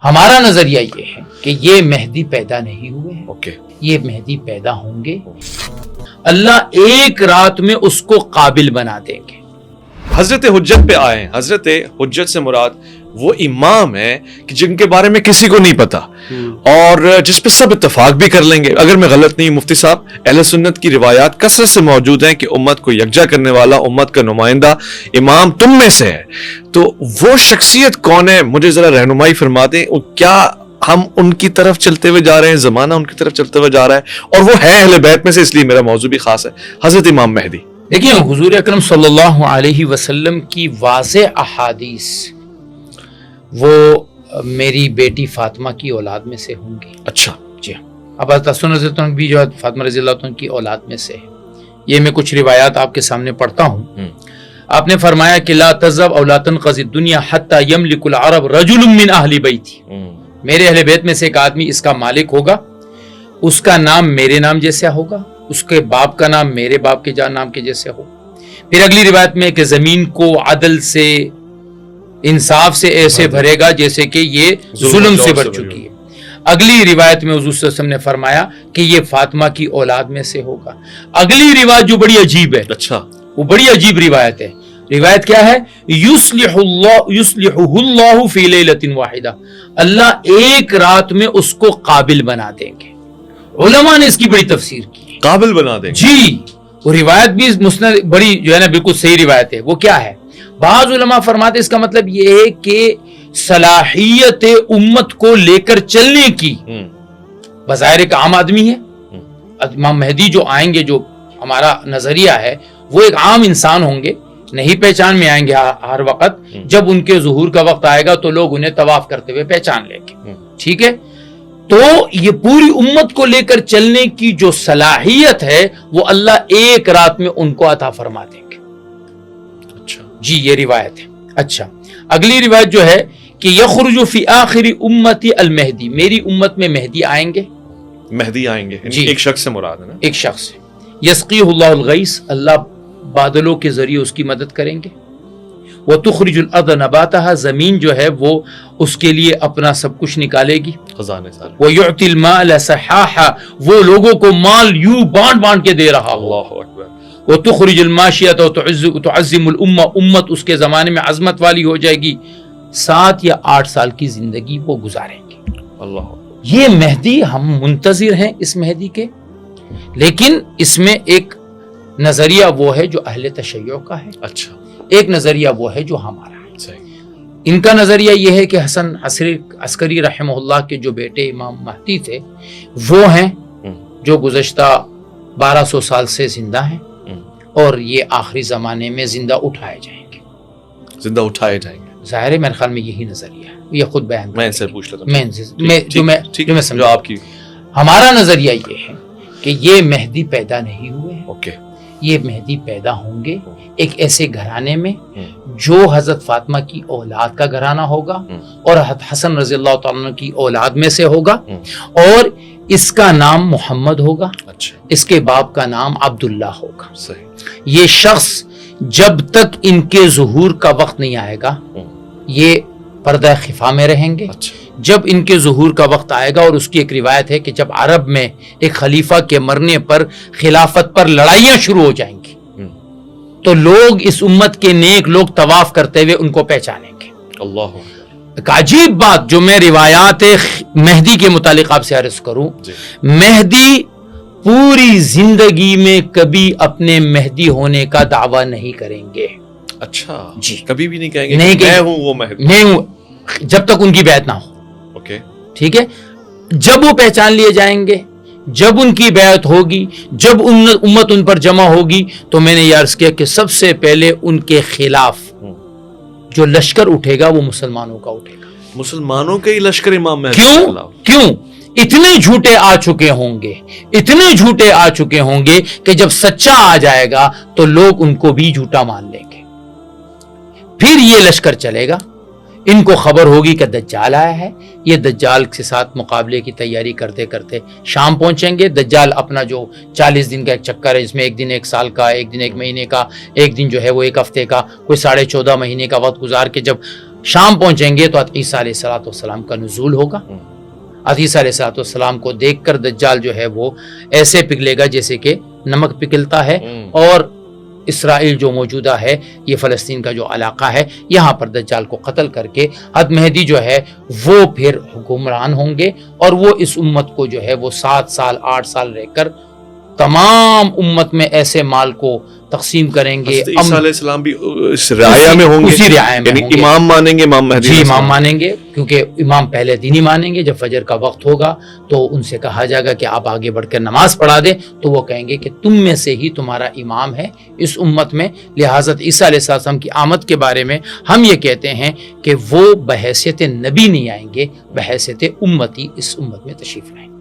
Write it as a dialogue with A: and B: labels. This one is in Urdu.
A: ہمارا نظریہ یہ ہے کہ یہ مہدی پیدا نہیں ہوئے ہیں،
B: اوکے،
A: یہ مہدی پیدا ہوں گے، اللہ ایک رات میں اس کو قابل بنا دیں گے۔
B: حضرت حجت پہ آئے ہیں۔ حضرت حجت سے مراد وہ امام ہے کہ جن کے بارے میں کسی کو نہیں پتا اور جس پہ سب اتفاق بھی کر لیں گے۔ اگر میں غلط نہیں مفتی صاحب، اہل سنت کی روایات کثرت سے موجود ہیں کہ امت کو یکجا کرنے والا، امت کا نمائندہ امام تم میں سے ہے، تو وہ شخصیت کون ہے؟ مجھے ذرا رہنمائی فرما دیں، کیا ہم ان کی طرف چلتے ہوئے جا رہے ہیں، زمانہ ان کی طرف چلتے ہوئے جا رہا ہے، اور وہ ہے اہل بیت میں سے، اس لیے میرا موضوع بھی خاص ہے، حضرت امام مہدی۔
A: دیکھیں، حضور اکرم صلی اللہ علیہ وسلم کی واضح احادیث وہ میری بیٹی فاطمہ کی اولاد میں سے ہوں گی۔
B: اچھا
A: جی ہاں، اب حسن رضی اللہ عنہ بھی جو ہے فاطمہ رضی اللہ عنہ کی اولاد میں سے ہے۔ یہ میں کچھ روایات آپ کے سامنے پڑھتا ہوں۔ آپ نے فرمایا کہ لا تذهب او لا تنقضي الدنيا حتى يملك العرب رجل من اهل بیتی، میرے اہل بیت میں سے ایک آدمی اس کا مالک ہوگا، اس کا نام میرے نام جیسا ہوگا، اس کے باپ کا نام میرے باپ کے نام کے جیسے ہو۔ پھر اگلی روایت میں کہ زمین کو عدل سے، انصاف سے ایسے بھرے گا جیسے کہ یہ ظلم سے بھر چکی ہے۔ اگلی روایت میں حضور صلی اللہ علیہ وسلم نے فرمایا کہ یہ فاطمہ کی اولاد میں سے ہوگا۔ اگلی روایت جو بڑی عجیب ہے،
B: اچھا،
A: وہ بڑی عجیب روایت ہے۔ روایت کیا ہے؟ یصلحہ اللہ فی لیلۃ واحدہ، اللہ ایک رات میں اس کو قابل بنا دیں گے۔ علماء نے اس کی بڑی تفسیر کی،
B: قابل بنا دیں گے۔
A: جی، وہ روایت بھی مسند بڑی جو ہے نا بالکل صحیح روایت ہے۔ وہ کیا ہے؟ بعض علماء فرماتے ہیں اس کا مطلب یہ ہے کہ صلاحیت امت کو لے کر چلنے کی، بظاہر ایک عام آدمی ہے، امام مہدی جو آئیں گے، جو ہمارا نظریہ ہے، وہ ایک عام انسان ہوں گے، نہیں پہچان میں آئیں گے ہر وقت، جب ان کے ظہور کا وقت آئے گا تو لوگ انہیں طواف کرتے ہوئے پہچان لیں گے، ٹھیک ہے؟ تو یہ پوری امت کو لے کر چلنے کی جو صلاحیت ہے وہ اللہ ایک رات میں ان کو عطا فرما دیں گے۔
B: اچھا
A: جی، یہ روایت ہے۔ اچھا، اگلی روایت جو ہے کہ یخرج فی آخر امتی المہدی، میری امت میں مہدی آئیں گے،
B: مہدی آئیں گے،
A: جی،
B: ایک شخص سے مراد ہے نا؟
A: ایک شخص ہے۔ یسقیہ اللہ الغیث، اللہ بادلوں کے ذریعے اس کی مدد کریں گے۔ وتخرج الارض نباتها، زمین جو ہے وہ اس کے لیے اپنا سب کچھ نکالے گی۔
B: خزانے سارے۔
A: ویعطی المال سحاحا، وہ لوگوں کو مال یوں بانٹ بانٹ کے دے رہا ہو۔
B: اللہ اکبر۔
A: وتخرج الماشیۃ وتعظم الامہ، امت اس کے زمانے میں عظمت والی ہو جائے گی۔ 7 یا 8 سال کی زندگی وہ گزاریں گے۔
B: اللہ اکبر۔
A: یہ مہدی ہم منتظر ہیں اس مہدی کے، لیکن اس میں ایک نظریہ وہ ہے جو اہل تشیع کا ہے،
B: اچھا،
A: ایک نظریہ وہ ہے جو ہمارا ہے۔
B: صحیح۔
A: ان کا نظریہ یہ ہے کہ حسن عسکری رحمہ اللہ کے جو بیٹے امام مہدی تھے وہ ہیں جو گزشتہ 1200 سال سے زندہ ہیں، اور یہ آخری زمانے میں زندہ اٹھائے جائیں گے۔
B: زندہ اٹھائے جائیں گے،
A: ظاہر ہے میرے خیال میں یہی نظریہ ہے، یہ خود بیان
B: میں ان سے پوچھ لیتا ہوں۔
A: جو میں
B: جو آپ کی،
A: ہمارا نظریہ یہ ہے کہ یہ مہدی پیدا نہیں ہوئے ہیں،
B: اوکے،
A: یہ مہدی پیدا ہوں گے ایک ایسے گھرانے میں جو حضرت فاطمہ کی اولاد کا گھرانہ ہوگا، اور حسن رضی اللہ تعالیٰ عنہ کی اولاد میں سے ہوگا، اور اس کا نام محمد ہوگا،
B: اچھا،
A: اس کے باپ کا نام عبداللہ ہوگا۔
B: صحیح۔
A: یہ شخص جب تک ان کے ظہور کا وقت نہیں آئے گا یہ پردہ خفا میں رہیں گے۔
B: اچھا،
A: جب ان کے ظہور کا وقت آئے گا، اور اس کی ایک روایت ہے کہ جب عرب میں ایک خلیفہ کے مرنے پر خلافت پر لڑائیاں شروع ہو جائیں گی تو لوگ، اس امت کے نیک لوگ طواف کرتے ہوئے ان کو پہچانیں گے۔
B: اللہ اکبر۔
A: ایک عجیب بات جو میں روایات مہدی کے متعلق آپ سے عرض کروں، مہدی پوری زندگی میں کبھی اپنے مہدی ہونے کا دعویٰ نہیں کریں گے۔
B: اچھا،
A: جی،
B: کبھی بھی نہیں کہیں گے
A: نہیں
B: کہ میں ہوں وہ مہدی؟
A: نہیں ہوں، جب تک ان کی بیعت نہ ہو،
B: اوکے،
A: ٹھیک ہے؟ جب وہ پہچان لیے جائیں گے، جب ان کی بیعت ہوگی، جب امت ان پر جمع ہوگی، تو میں نے یہ عرض کیا کہ سب سے پہلے ان کے خلاف جو لشکر اٹھے گا وہ مسلمانوں کا اٹھے گا۔
B: مسلمانوں کے ہی لشکر امام مہدی کے خلاف؟
A: کیوں؟ اتنے جھوٹے آ چکے ہوں گے، اتنے جھوٹے آ چکے ہوں گے کہ جب سچا آ جائے گا تو لوگ ان کو بھی جھوٹا مان لیں گے۔ پھر یہ لشکر چلے گا، ان کو خبر ہوگی کہ دجال آیا ہے، یہ دجال کے ساتھ مقابلے کی تیاری کرتے کرتے شام پہنچیں گے۔ دجال اپنا جو 40 دن کا ایک چکر ہے، اس میں ایک دن 1 سال کا، ایک دن 1 مہینے کا، ایک دن جو ہے وہ 1 ہفتے کا، کوئی 14.5 مہینے کا وقت گزار کے جب شام پہنچیں گے تو عیسیٰ علیہ السلام کا نزول ہوگا. عیسیٰ علیہ السلام کو دیکھ کر دجال جو ہے وہ ایسے پگھلے گا جیسے کہ نمک پگھلتا ہے. اور اسرائیل جو موجودہ ہے یہ فلسطین کا جو علاقہ ہے یہاں پر دجال کو قتل کر کے حد مہدی جو ہے وہ پھر حکمران ہوں گے اور وہ اس امت کو جو ہے وہ 7 سال 8 سال رہ کر تمام امت میں ایسے مال کو تقسیم کریں گے.
B: عیسیٰ علیہ السلام بھی اس رعایا میں ہوں گے,
A: اسی رعایا میں
B: یعنی
A: ہوں گے.
B: امام مانیں گے امام مہدی,
A: جی امام مانیں گے, کیونکہ امام پہلے دن ہی مانیں گے. جب فجر کا وقت ہوگا تو ان سے کہا جائے گا کہ آپ آگے بڑھ کر نماز پڑھا دیں, تو وہ کہیں گے کہ تم میں سے ہی تمہارا امام ہے اس امت میں. لہٰذا عیسیٰ علیہ السلام کی آمد کے بارے میں ہم یہ کہتے ہیں کہ وہ بحیثیت نبی نہیں آئیں گے, بحیثیت امتی اس امت میں تشریف لائیں گے.